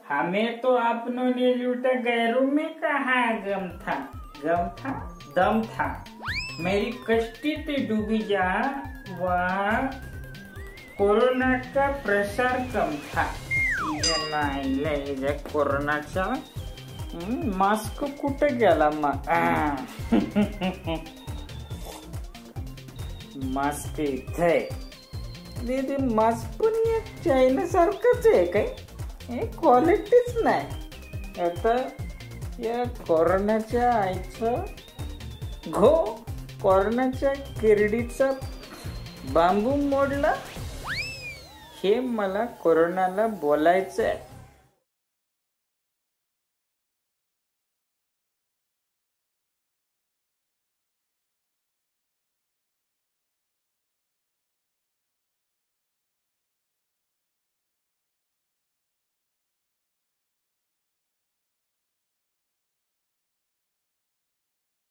हमें तो अपनों ने लूटा गैरों में कहाँ गम था, दम था। मेरी कश्ती ते डूबी जा, वहाँ कोरोना का प्रसार कम था। नाही कोरोनाचा मास्क कुठे गेला मग? मास्क इथे दीदी, मास्क पण चायना सारखंच आहे काय? क्वालिटीच नाही। आता या कोरोनाच्या आईचं कोरोनाच्या किरडीचा बांबू मोडला, हे मला कोरोनाला बोलायचं आहे।